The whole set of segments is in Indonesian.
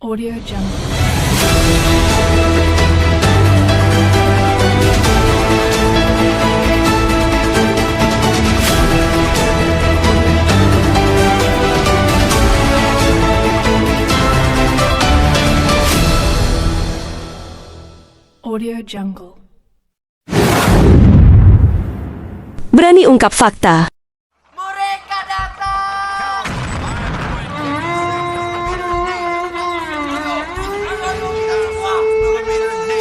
Audio Jungle. Audio Jungle. Berani ungkap fakta. Mereka datang. Maju Indonesia.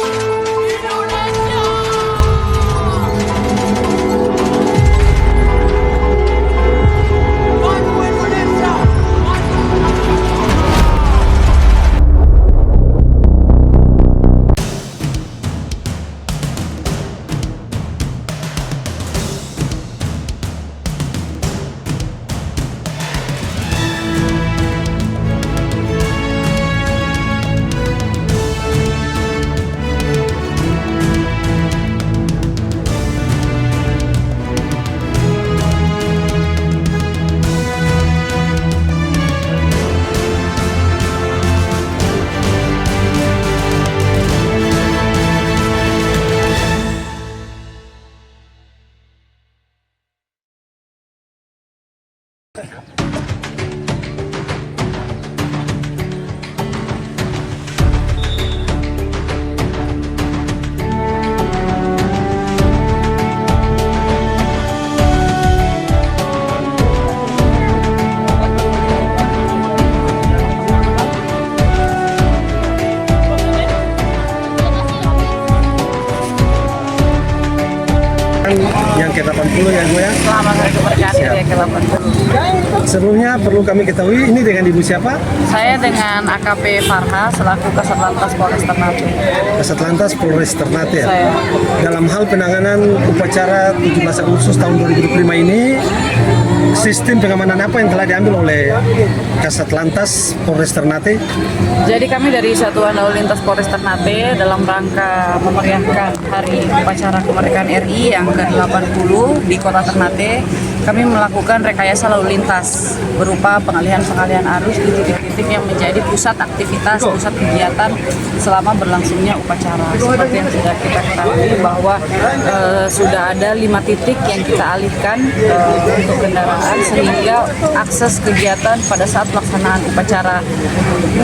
Yang ke-80 ya Bu ya. Selamat hari kemerdekaan RI yang ke-80. Sebelumnya perlu kami ketahui ini dengan Ibu siapa? Saya dengan AKP Farha selaku Kasatlantas Polres Ternate. Kasatlantas Polres Ternate ya. Saya. Dalam hal penanganan upacara 17 Agustus tahun 2025 ini, sistem pengamanan apa yang telah diambil oleh Kasatlantas Polres Ternate? Jadi kami dari Satuan Lalu Lintas Polres Ternate dalam rangka memeriahkan Hari Upacara Kemerdekaan RI yang ke-80 di Kota Ternate, kami melakukan rekayasa lalu lintas berupa pengalihan arus di titik-titik yang menjadi pusat aktivitas, pusat kegiatan selama berlangsungnya upacara. Seperti yang sudah kita ketahui bahwa sudah ada 5 titik yang kita alihkan untuk kendaraan sehingga akses kegiatan pada saat pelaksanaan upacara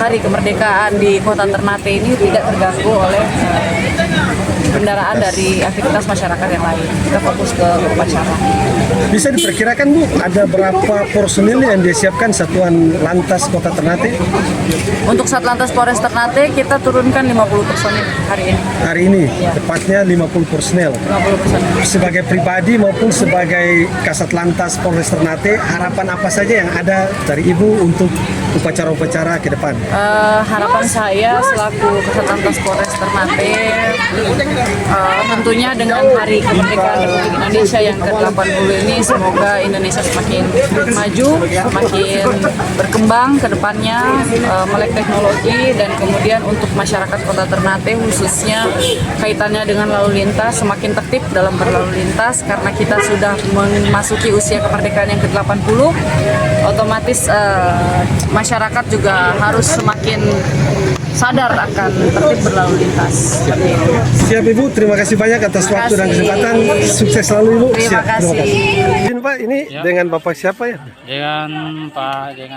Hari Kemerdekaan di Kota Ternate ini tidak terganggu oleh kendaraan dari aktivitas masyarakat yang lain. Kita fokus ke upacara. Bisa diperkirakan Bu, ada berapa personil yang disiapkan Satuan Lantas Kota Ternate? Untuk Satlantas Polres Ternate kita turunkan 50 personil hari ini. Hari ini, tepatnya 50 personel. 50 personil. Sebagai pribadi maupun sebagai Kasatlantas Polres Ternate, harapan apa saja yang ada dari Ibu untuk upacara-upacara ke depan? Harapan saya selaku Kasatlantas Polres Ternate tentunya dengan Hari Kemerdekaan Republik Indonesia yang ke-80 ini semoga Indonesia semakin maju, semakin berkembang ke depannya, melek teknologi, dan kemudian untuk masyarakat Kota Ternate khususnya kaitannya dengan lalu lintas semakin tertib dalam berlalu lintas karena kita sudah memasuki usia kemerdekaan yang ke-80, otomatis masyarakat juga harus semakin sadar akan tertib berlalu lintas. Seperti itu. Siap Ibu, terima kasih banyak atas waktu dan kesempatan. Sukses selalu Ibu. Terima kasih. Izin Pak, ini dengan Bapak siapa ya? Dengan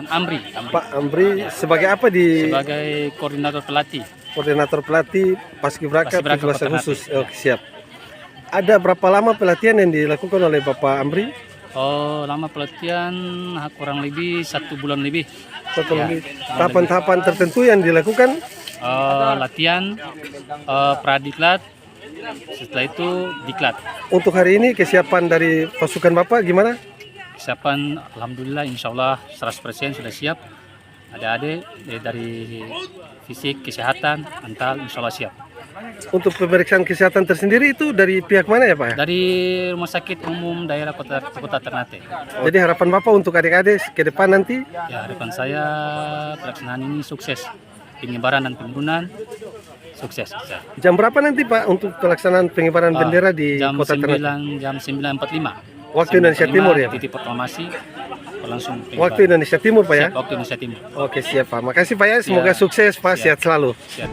Amri Pak Amri, sebagai apa di sebagai koordinator pelatih. koordinator pelatih Paskibraka Paskibraka 17 Kota Agustus? Ternate. Oke, siap. Ada berapa lama pelatihan yang dilakukan oleh Bapak Amri? Oh, lama pelatihan kurang lebih 1 bulan lebih. Satu lagi. Tahapan-tahapan tertentu yang dilakukan? Latihan, pradiklat, setelah itu diklat. Untuk hari ini kesiapan dari pasukan Bapak gimana? Kesiapan Alhamdulillah insya Allah 100% sudah siap. Adik-adik dari fisik, kesehatan, mental insya Allah siap. Untuk pemeriksaan kesehatan tersendiri itu dari pihak mana ya Pak? Dari Rumah Sakit Umum Daerah Kota Ternate. Jadi harapan Bapak untuk adik-adik ke depan nanti? Ya, harapan saya pelaksanaan ini sukses. Pengibaran dan penurunan sukses. Jam berapa nanti Pak untuk pelaksanaan pengibaran bendera di jam Kota 9, Ternate? jam 9.45. Waktu Indonesia Timur ya Pak? Titik proklamasi langsung Waktu Indonesia Timur Pak ya? Siap, waktu Indonesia Timur. Oke siap Pak, makasih Pak ya, semoga Ya. sukses Pak, Siap. sehat selalu. Siap.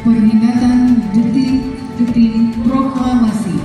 Peringatan detik-detik proklamasi.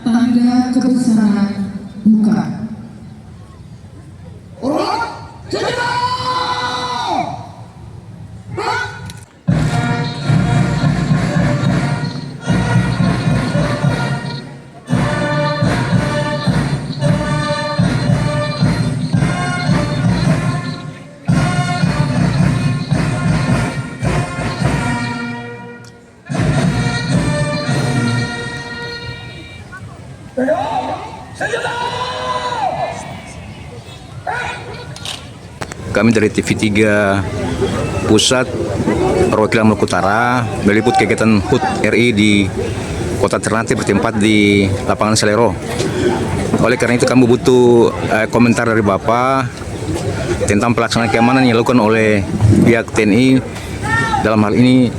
Tanda kebesaran buka. Kami dari TV3 Pusat Perwakilan Maluku Utara meliput kegiatan HUT RI di Kota Ternate bertempat di lapangan Salero. Oleh karena itu kami butuh komentar dari Bapak tentang pelaksanaan keamanan yang dilakukan oleh pihak TNI, dalam hal ini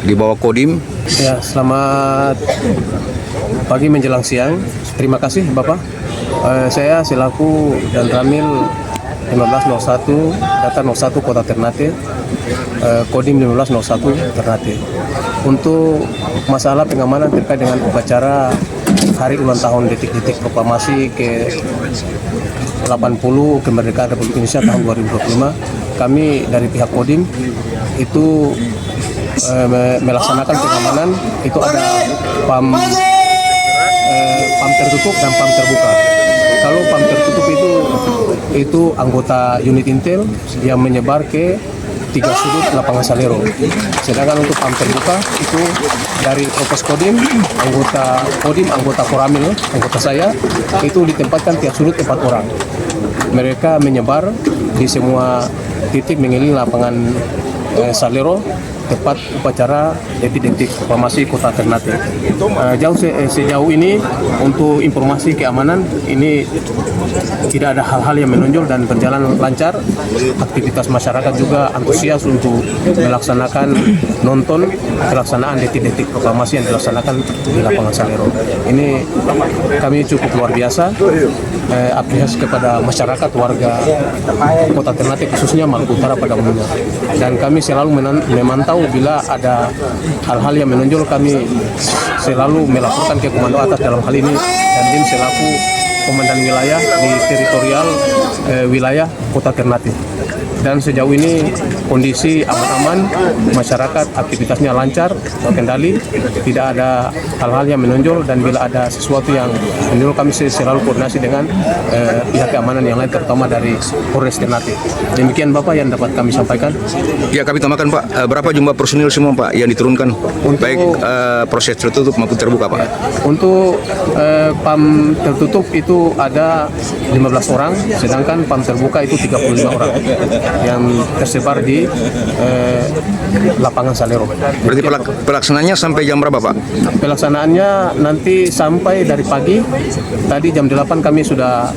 di bawah Kodim. Ya, selamat pagi menjelang siang. Terima kasih Bapak. Saya selaku dan Ramil 1501 data 01 Kota Ternate, Kodim 1501 Ternate. Untuk masalah pengamanan terkait dengan upacara hari ulang tahun detik-detik proklamasi ke 80 kemerdekaan Republik Indonesia tahun 2025, kami dari pihak Kodim itu melaksanakan pengamanan. Itu ada pam tertutup dan pam terbuka. Kalau pam tertutup itu anggota unit intel yang menyebar ke 3 sudut lapangan Salero. Sedangkan untuk pam terbuka itu dari Propos Kodim, anggota Koramil, anggota saya itu ditempatkan tiap sudut 4 orang. Mereka menyebar di semua titik mengelilingi lapangan Salero, tepat upacara detik-detik proklamasi Kota Ternate. Sejauh ini untuk informasi keamanan ini tidak ada hal-hal yang menonjol dan berjalan lancar. Aktivitas masyarakat juga antusias untuk melaksanakan nonton pelaksanaan detik-detik proklamasi yang dilaksanakan di lapangan Salero. Ini kami cukup luar biasa. Apresiasi kepada masyarakat warga Kota Ternate khususnya Maluku Utara pada umumnya. Dan kami selalu memantau bila ada hal-hal yang menonjol, kami selalu melaporkan ke komando atas dalam hal ini dan tim selaku komandan wilayah di teritorial wilayah Kota Ternate. Dan sejauh ini kondisi aman-aman, masyarakat aktivitasnya lancar, terkendali, tidak ada hal-hal yang menonjol, dan bila ada sesuatu yang menonjol kami selalu koordinasi dengan pihak keamanan yang lain, terutama dari Polres Ternate. Demikian Bapak yang dapat kami sampaikan. Ya, kami tambahkan Pak, berapa jumlah personil semua Pak yang diturunkan, baik proses tertutup maupun terbuka Pak? Untuk PAM tertutup itu ada 15 orang, sedangkan PAM terbuka itu 35 orang yang tersebar di lapangan Salero. Berarti pelaksanaannya sampai jam berapa Pak? Pelaksanaannya nanti sampai dari pagi. Tadi jam 8 kami sudah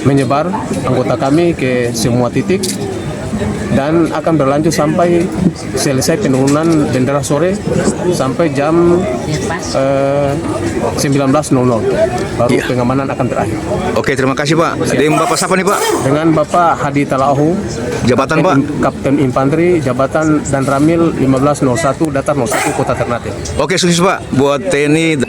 menyebar anggota kami ke semua titik. dan akan berlanjut sampai selesai penurunan bendera sore sampai jam 19.00 baru pengamanan akan berakhir. Oke, terima kasih Pak. Dengan Bapak siapa nih Pak? Dengan Bapak Hadi Talahu, Jabatan Pak? Kapten Infanteri, Jabatan dan Ramil 1501 Datar 01 Kota Ternate. Oke, sukses Pak buat TNI.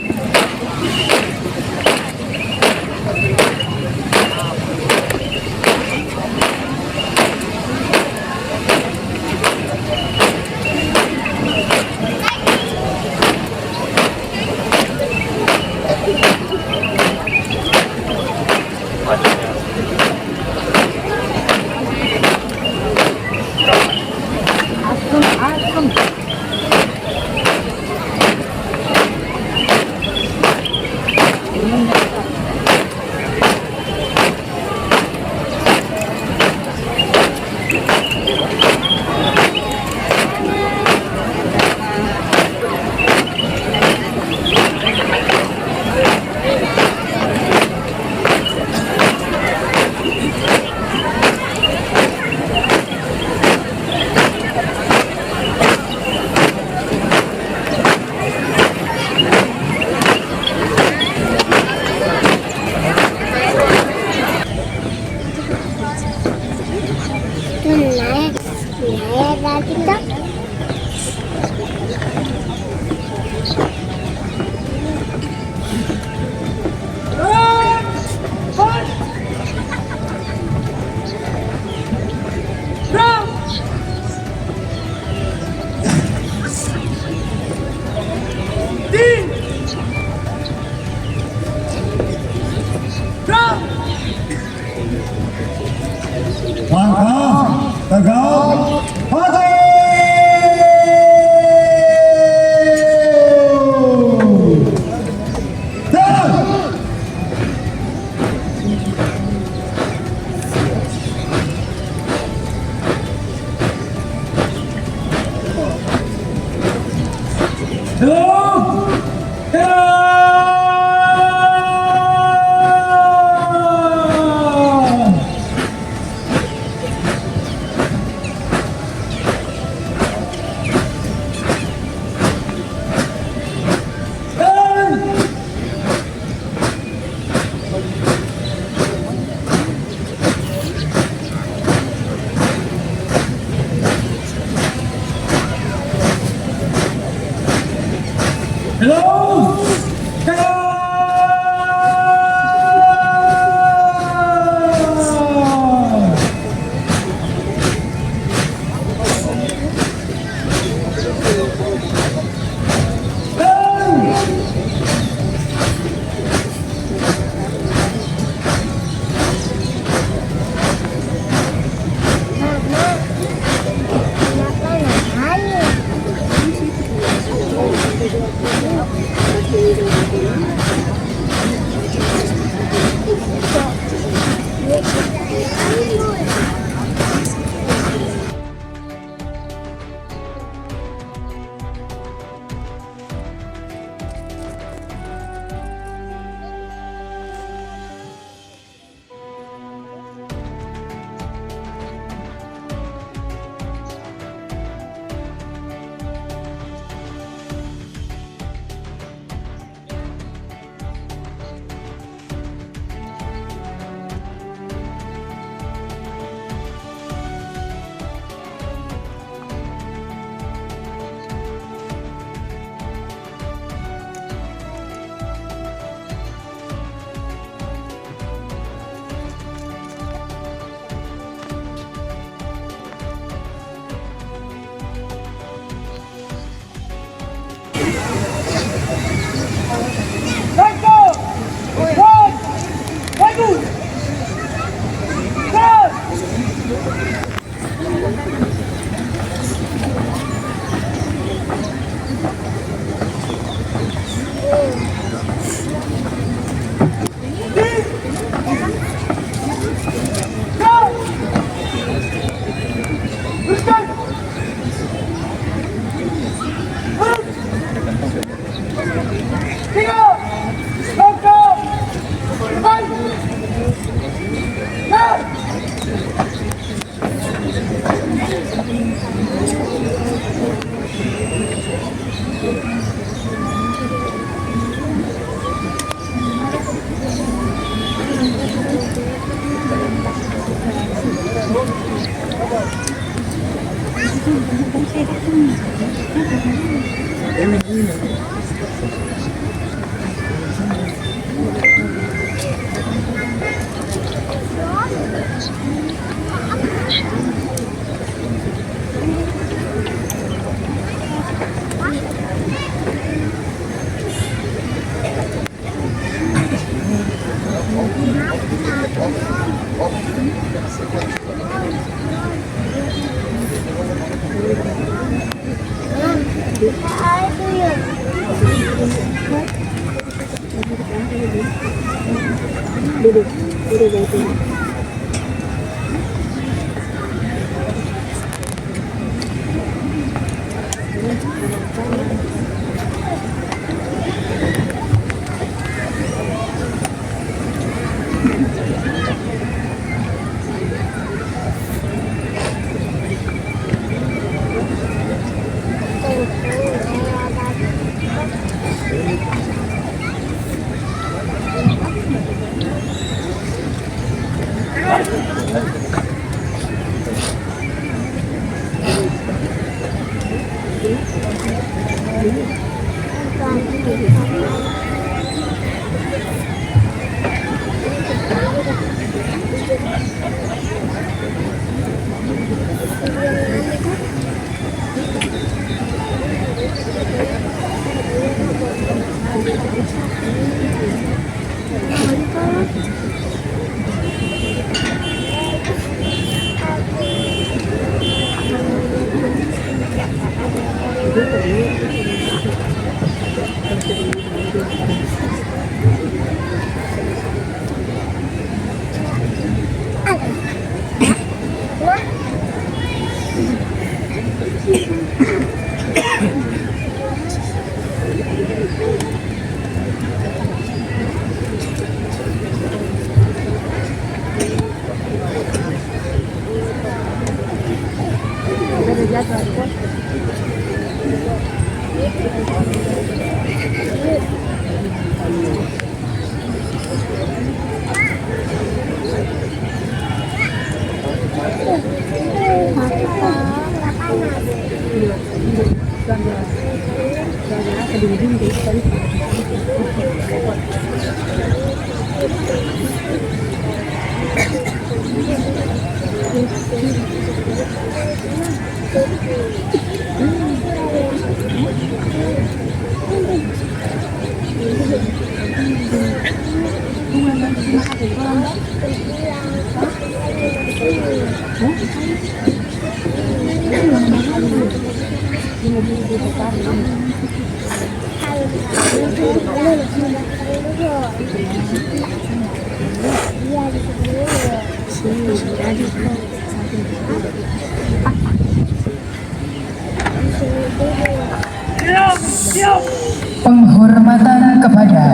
Penghormatan kepada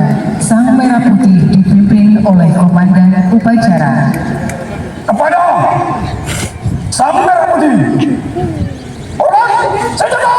Sang Merah Putih dipimpin oleh Komandan Upacara. Kepada Sang Merah Putih, oleh senjata!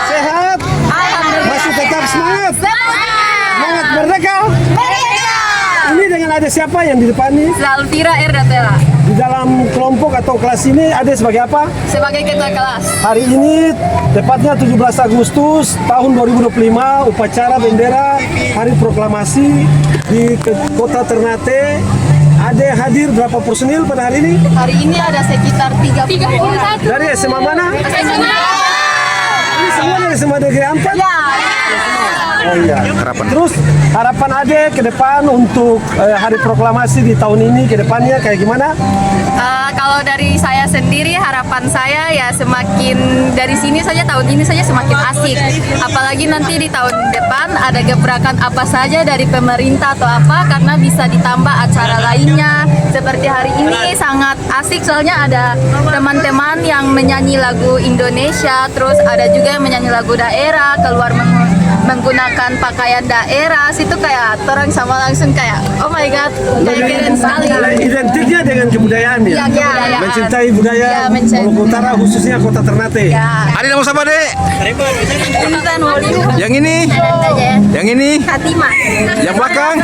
Sehat? Masih tetap semangat? Semangat merdeka? Ini dengan ada siapa yang di depan nih? Zalfira Erdatela Di dalam kelompok atau kelas ini ada sebagai apa? sebagai ketua kelas. Hari ini tepatnya 17 Agustus tahun 2025 upacara bendera Hari Proklamasi di Kota Ternate. Ada hadir berapa personil pada hari ini? Hari ini ada sekitar 31. Dari SMA mana? SMA. Ini semua dari SMA Negeri 4? Ya. Oh iya. Terus harapan Ade ke depan untuk Hari Proklamasi di tahun ini ke depannya kayak gimana? Kalau dari saya sendiri, harapan saya ya semakin dari sini saja, tahun ini saja semakin asik. Apalagi nanti di tahun depan ada gebrakan apa saja dari pemerintah atau apa, karena bisa ditambah acara lainnya. Seperti hari ini sangat asik, soalnya ada teman-teman yang menyanyi lagu Indonesia, terus ada juga yang menyanyi lagu daerah, keluar menggunakan pakaian daerah. Situ kayak orang sama langsung kayak oh my god, kayak keren sekali. Identiknya dengan kebudayaan ya? Ya, mencintai budaya Ya, mencintai. Maluku Utara khususnya Kota Ternate. Ya. Ada nama siapa, Dek? Intan Woli. Yang ini? Yang ini? Fatima. Yang belakang?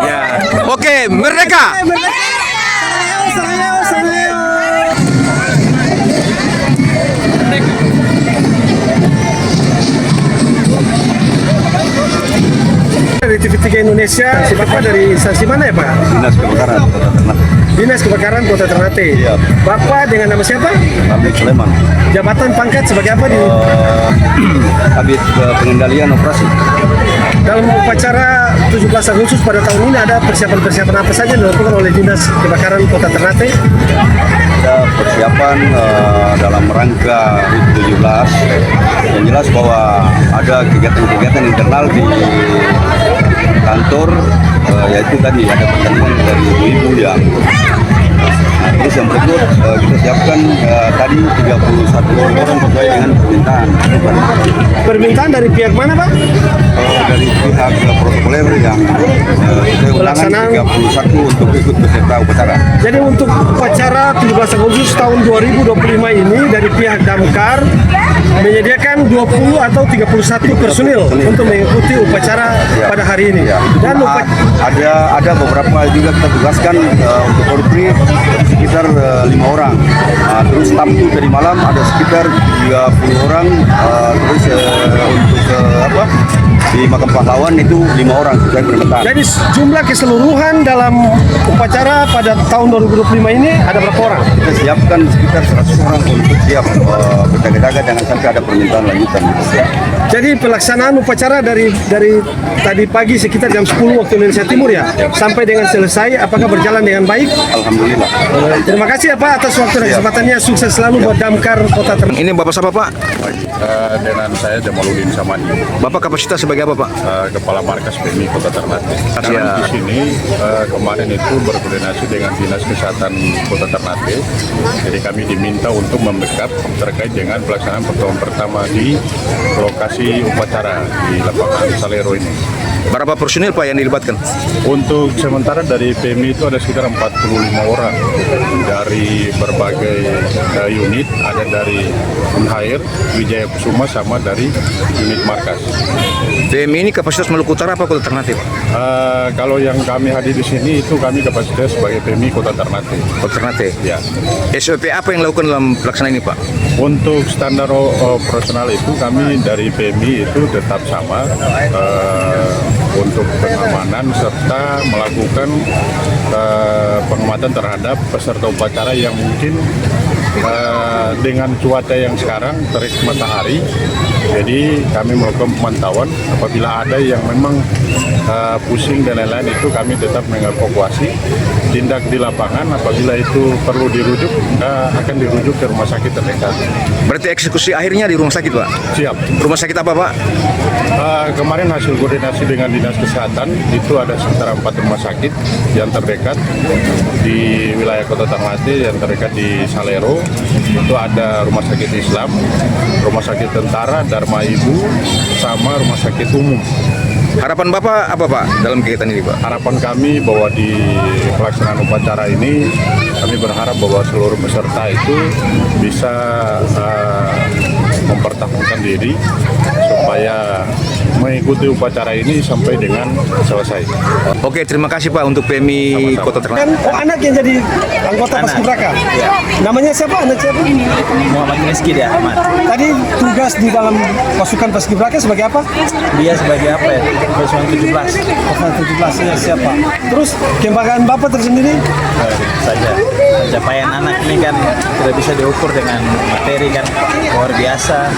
Ya. Oke, merdeka. Dari TV3 Indonesia, si Bapak dari instansi mana ya Pak? Dinas Kebakaran Kota Ternate. Dinas Kebakaran Kota Ternate. Iya. Bapak dengan nama siapa? Kabit Sleman. Jabatan pangkat sebagai apa di Kabit Pengendalian Operasi. dalam upacara 17 Agustus pada tahun ini ada persiapan-persiapan apa saja yang dilakukan oleh Dinas Kebakaran Kota Ternate? Ada persiapan dalam rangka HUT 17. Yang jelas bahwa ada kegiatan-kegiatan internal di kantor, yaitu tadi ada pertemuan dari ibu-ibu yang terus yang berikut kita siapkan tadi 31 orang sesuai dengan permintaan. Permintaan dari pihak mana Pak? Dari pihak protokoler yang saya undangan 31 untuk ikut beserta upacara. Jadi untuk upacara 17 Agustus tahun 2025 ini dari pihak Damkar menyediakan 20 atau 31 personil untuk mengikuti upacara pada hari ini. Dan ada beberapa juga kita tugaskan untuk korupsi sekitar 5 orang. Terus staf itu tadi malam ada sekitar 30 orang. Terus untuk di Makam Pahlawan itu 5 orang sesuai permintaan. jadi jumlah keseluruhan dalam upacara pada tahun 2025 ini ada berapa orang? Kita siapkan sekitar 100 orang untuk siap berjaga-jaga jangan sampai ada permintaan lanjutan. Jadi pelaksanaan upacara dari tadi pagi sekitar jam 10 waktu Indonesia Timur ya, sampai dengan selesai apakah berjalan dengan baik? Alhamdulillah. Terima kasih ya Pak atas waktu dan kesempatannya, sukses selalu buat Damkar Kota Ternate. Ini Bapak siapa, Pak? Dengan saya Jamaludin Samadi, Bapak kapasitas sebagai apa, Pak? Kepala Markas PMI Kota Ternate. Kami di sini kemarin itu berkoordinasi dengan Dinas Kesehatan Kota Ternate. Jadi kami diminta untuk membackup terkait dengan pelaksanaan pertemuan pertama di lokasi upacara di lapangan Salero ini. Berapa personil, Pak, yang dilibatkan? Untuk sementara dari PMI itu ada sekitar 45 orang dari berbagai unit, ada dari Unhair, Wijaya Kusuma, sama dari unit markas. PMI ini kapasitas Maluku Utara apa Kota Ternate, Pak? Kalau yang kami hadir di sini itu kami kapasitas sebagai PMI Kota Ternate. Kota Ternate. Ya. SOP apa yang dilakukan dalam pelaksanaan ini, Pak? Untuk standar operasional itu kami dari PMI itu tetap sama untuk pengamanan serta melakukan pengamatan terhadap peserta upacara yang mungkin dengan cuaca yang sekarang terik matahari Jadi kami melakukan pemantauan apabila ada yang memang pusing dan lain-lain itu kami tetap mengevakuasi, tindak di lapangan apabila itu perlu dirujuk akan dirujuk ke rumah sakit terdekat. Berarti eksekusi akhirnya di rumah sakit, Pak? Siap. Rumah sakit apa, Pak? Kemarin hasil koordinasi dengan Dinas Kesehatan itu ada sekitar 4 rumah sakit yang terdekat di wilayah Kota Ternate, yang terdekat di Salero. Itu ada Rumah Sakit Islam, Rumah Sakit Tentara, Dharma Ibu, sama Rumah Sakit Umum. Harapan Bapak apa, Pak, dalam kegiatan ini, Pak? Harapan kami bahwa di pelaksanaan upacara ini kami berharap bahwa seluruh peserta itu bisa mempertahankan diri supaya mengikuti upacara ini sampai dengan selesai. Oke, terima kasih Pak untuk PMI Kota Ternate. Kan anak yang jadi anggota Paskibraka. Ya. Namanya siapa? Anak siapa? Muhammad Rizky dia, Ahmad. Tadi tugas di dalam pasukan Paskibraka sebagai apa? Dia sebagai apa ya? Pasukan 17. Pasukan 17 ya, siapa? Terus kebanggaan Bapak tersendiri? Saja. Pencapaian anak ini kan tidak bisa diukur dengan materi kan, luar biasa.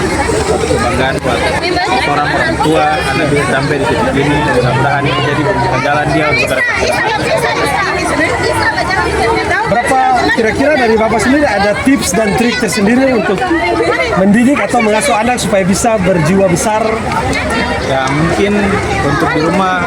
Satu kebanggaan buat orang tua, anak bisa sampai di titik ini. Mudah-mudahan ini jadi jalan dia untuk Berapa kira-kira dari Bapak sendiri ada tips dan trik tersendiri untuk mendidik atau mengasuh anak supaya bisa berjiwa besar? Ya mungkin untuk di rumah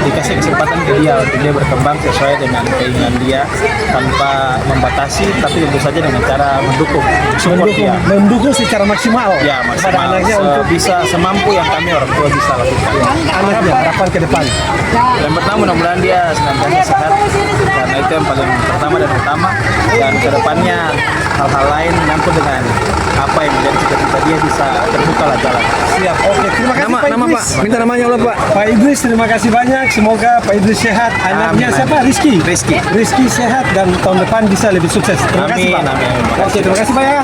dikasih kesempatan ke dia untuk dia berkembang sesuai dengan keinginan dia tanpa membatasi, tapi tentu saja dengan cara mendukung, support dia. Mendukung secara maksimal. Ya maksimal. Kepada anaknya untuk bisa semampu yang kami orang tua bisa lakukan. Anaknya harapan ke depan. Yang pertama mudah-mudahan dia senantiasa sehat, karena itu yang paling pertama dan utama. Dan kedepannya hal-hal lain menyangkut dengan apa yang menjadi cita-cita dia bisa terbuka lah jalan. Siap. Oke, terima kasih Pak Nama Idris. Pak, minta namanya Allah Pak. Pak Idris, terima kasih banyak. Semoga Pak Idris sehat. Anaknya Amin. siapa? Rizky. Rizky. Rizky sehat dan tahun depan bisa lebih sukses. Terima kasih Pak. Amin. Oke, terima kasih Pak ya.